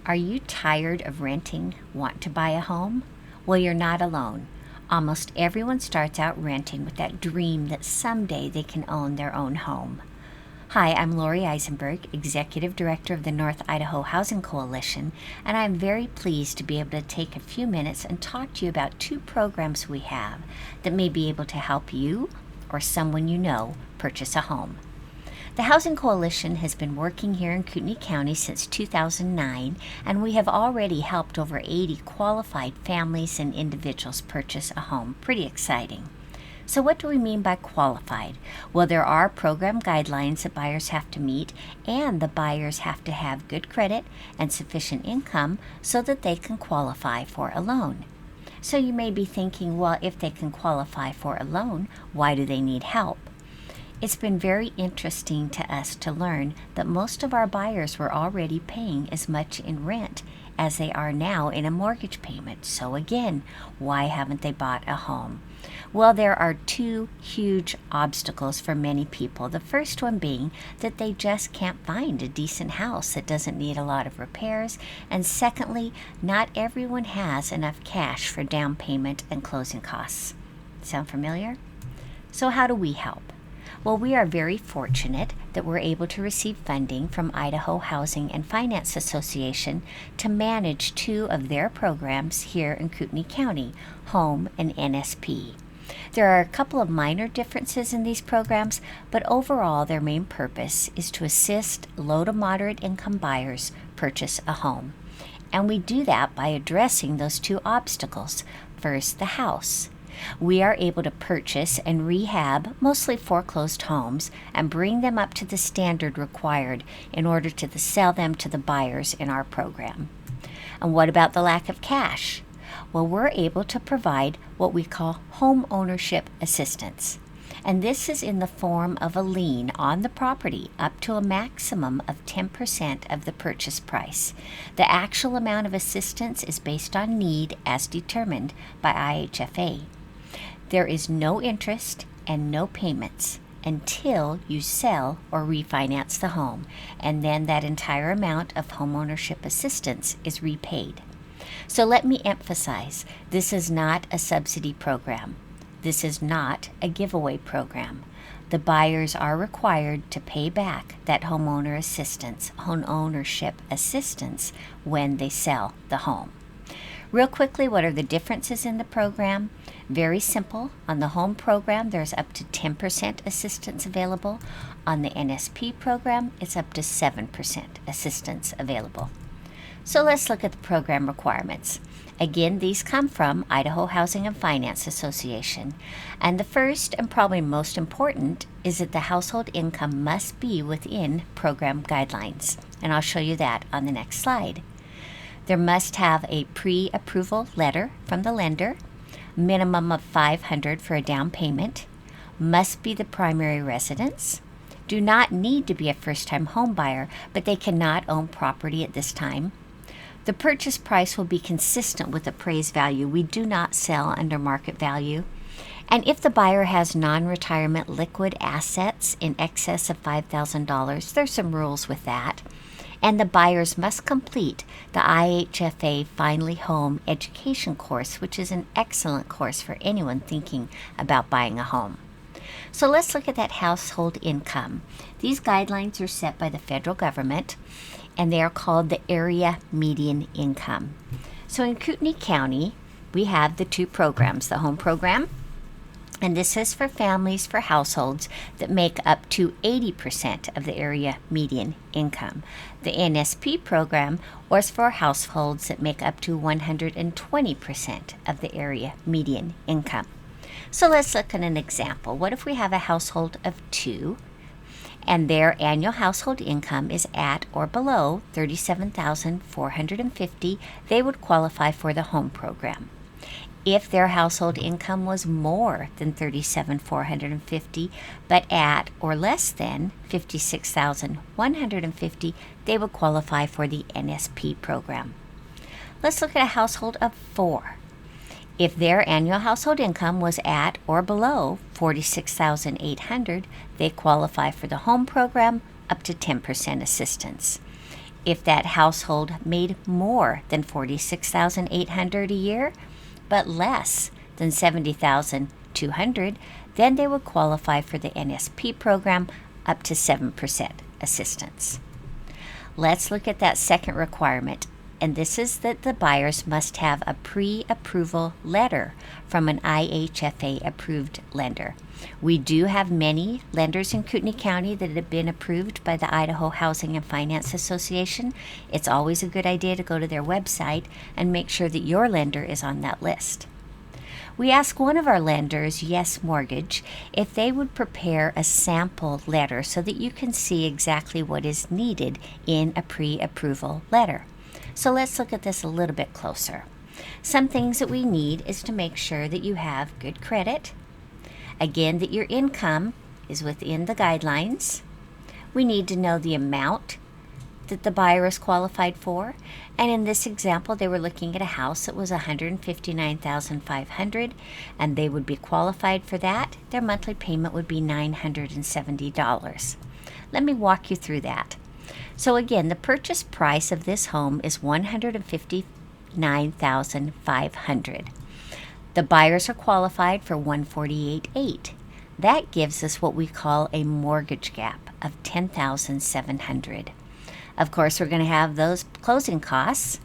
Are you tired of renting, want to buy a home? Well, you're not alone. Almost everyone starts out renting with that dream that someday they can own their own home. Hi, I'm Lori Eisenberg, Executive Director of the North Idaho Housing Coalition, and I'm very pleased to be able to take a few minutes and talk to you about two programs we have that may be able to help you or someone you know purchase a home. The Housing Coalition has been working here in Kootenai County since 2009, and we have already helped over 80 qualified families and individuals purchase a home. Pretty exciting. So what do we mean by qualified? Well, there are program guidelines that buyers have to meet, and the buyers have to have good credit and sufficient income so that they can qualify for a loan. So you may be thinking, well, if they can qualify for a loan, why do they need help? It's been very interesting to us to learn that most of our buyers were already paying as much in rent as they are now in a mortgage payment. So again, why haven't they bought a home? Well, there are two huge obstacles for many people. The first one being that they just can't find a decent house that doesn't need a lot of repairs. And secondly, not everyone has enough cash for down payment and closing costs. Sound familiar? So how do we help? Well, we are very fortunate that we're able to receive funding from Idaho Housing and Finance Association to manage two of their programs here in Kootenai County, Home and NSP. There are a couple of minor differences in these programs, but overall their main purpose is to assist low to moderate income buyers purchase a home. And we do that by addressing those two obstacles. First, the house. We are able to purchase and rehab mostly foreclosed homes and bring them up to the standard required in order to sell them to the buyers in our program. And what about the lack of cash? Well, we're able to provide what we call home ownership assistance. And this is in the form of a lien on the property up to a maximum of 10% of the purchase price. The actual amount of assistance is based on need as determined by IHFA. There is no interest and no payments until you sell or refinance the home, and then that entire amount of homeownership assistance is repaid. So let me emphasize, this is not a subsidy program. This is not a giveaway program. The buyers are required to pay back that homeownership assistance when they sell the home. Real quickly, what are the differences in the program? Very simple. On the home program, there's up to 10% assistance available. On the NSP program, it's up to 7% assistance available. So let's look at the program requirements. Again, these come from Idaho Housing and Finance Association. And the first and probably most important is that the household income must be within program guidelines. And I'll show you that on the next slide. There must have a pre-approval letter from the lender, minimum of $500 for a down payment, must be the primary residence, do not need to be a first-time home buyer, but they cannot own property at this time. The purchase price will be consistent with appraised value. We do not sell under market value. And if the buyer has non-retirement liquid assets in excess of $5,000, there's some rules with that. And the buyers must complete the IHFA Finally Home education course, which is an excellent course for anyone thinking about buying a home. So let's look at that household income. These guidelines are set by the federal government, and they are called the area median income. So in Kootenai County, we have the two programs, the home program, and this is for families, for households that make up to 80% of the area median income. The NSP program was for households that make up to 120% of the area median income. So let's look at an example. What if we have a household of two, and their annual household income is at or below $37,450? They would qualify for the home program. If their household income was more than $37,450, but at or less than $56,150, they would qualify for the NSP program. Let's look at a household of four. If their annual household income was at or below $46,800, they qualify for the home program up to 10% assistance. If that household made more than $46,800 a year, but less than $70,200, then they would qualify for the NSP program up to 7% assistance. Let's look at that second requirement, and this is that the buyers must have a pre-approval letter from an IHFA-approved lender. We do have many lenders in Kootenai County that have been approved by the Idaho Housing and Finance Association. It's always a good idea to go to their website and make sure that your lender is on that list. We asked one of our lenders, Yes Mortgage, if they would prepare a sample letter so that you can see exactly what is needed in a pre-approval letter. So let's look at this a little bit closer. Some things that we need is to make sure that you have good credit. Again, that your income is within the guidelines. We need to know the amount that the buyer is qualified for. And in this example, they were looking at a house that was $159,500, and they would be qualified for that. Their monthly payment would be $970. Let me walk you through that. So again, the purchase price of this home is $159,500. The buyers are qualified for $148,800. That gives us what we call a mortgage gap of $10,700. Of course, we're going to have those closing costs,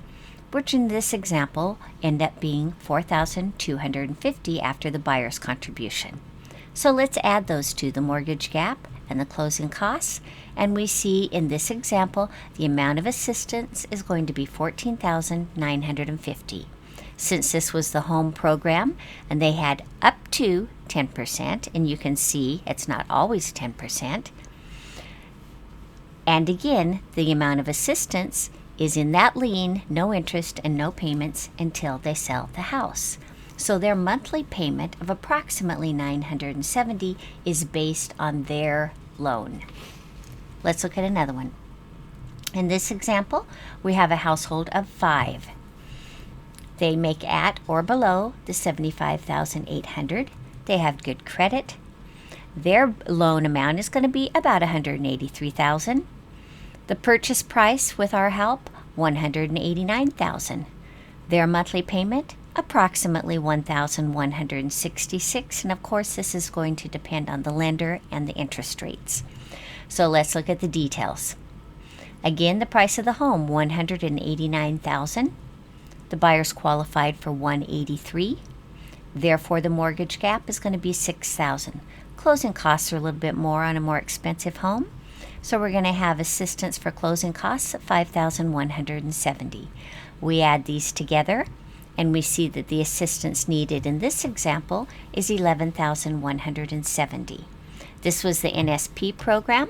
which in this example end up being $4,250 after the buyer's contribution. So let's add those to the mortgage gap and the closing costs, and we see in this example the amount of assistance is going to be $14,950. Since this was the home program and they had up to 10%, and you can see it's not always 10%. And again, the amount of assistance is in that lien, no interest and no payments until they sell the house. So their monthly payment of approximately $970 is based on their loan. Let's look at another one. In this example, we have a household of 5. They make at or below the $75,800. They have good credit. Their loan amount is going to be about $183,000. The purchase price with our help, $189,000. Their monthly payment, approximately $1,166, and of course this is going to depend on the lender and the interest rates. So let's look at the details. Again, the price of the home, $189,000. The buyer's qualified for $183,000. Therefore, the mortgage gap is going to be $6,000. Closing costs are a little bit more on a more expensive home. So we're going to have assistance for closing costs of $5,170. We add these together, and we see that the assistance needed in this example is $11,170. This was the NSP program,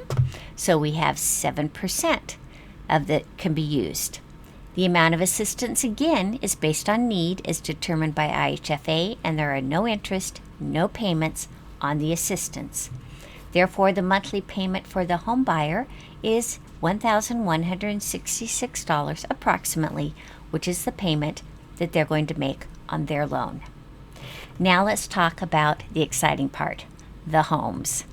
so we have 7% of that can be used. The amount of assistance, again, is based on need, is determined by IHFA, and there are no interest, no payments on the assistance. Therefore, the monthly payment for the home buyer is $1,166 approximately, which is the payment that they're going to make on their loan. Now let's talk about the exciting part, the homes.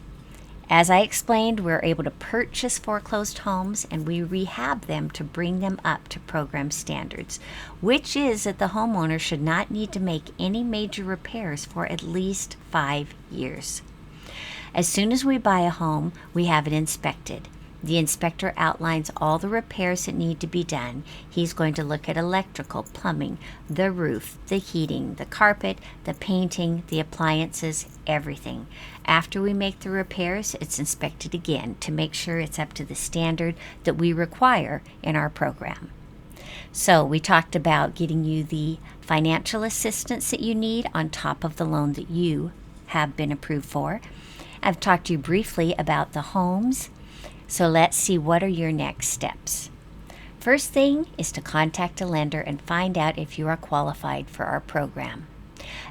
As I explained, we're able to purchase foreclosed homes and we rehab them to bring them up to program standards, which is that the homeowner should not need to make any major repairs for at least 5 years. As soon as we buy a home, we have it inspected. The inspector outlines all the repairs that need to be done. He's going to look at electrical, plumbing, the roof, the heating, the carpet, the painting, the appliances, everything. After we make the repairs, it's inspected again to make sure it's up to the standard that we require in our program. So we talked about getting you the financial assistance that you need on top of the loan that you have been approved for. I've talked to you briefly about the homes. So let's see, what are your next steps? First thing is to contact a lender and find out if you are qualified for our program.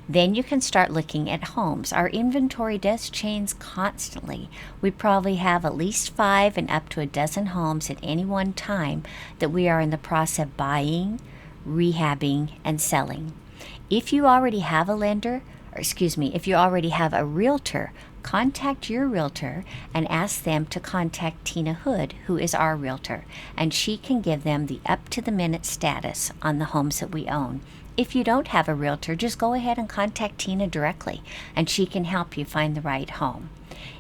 Then you can start looking at homes. Our inventory does change constantly. We probably have at least 5 and up to a dozen homes at any one time that we are in the process of buying, rehabbing, and selling. If you already have a lender, if you already have a realtor, contact your realtor and ask them to contact Tina Hood, who is our realtor, and she can give them the up-to-the-minute status on the homes that we own. If you don't have a realtor, just go ahead and contact Tina directly, and she can help you find the right home.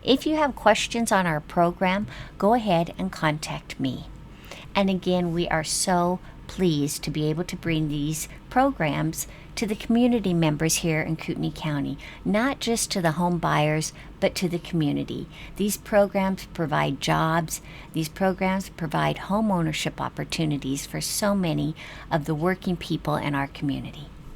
If you have questions on our program, go ahead and contact me. And again, we are so pleased to be able to bring these programs to the community members here in Kootenai County, not just to the home buyers, but to the community. These programs provide jobs. These programs provide home ownership opportunities for so many of the working people in our community.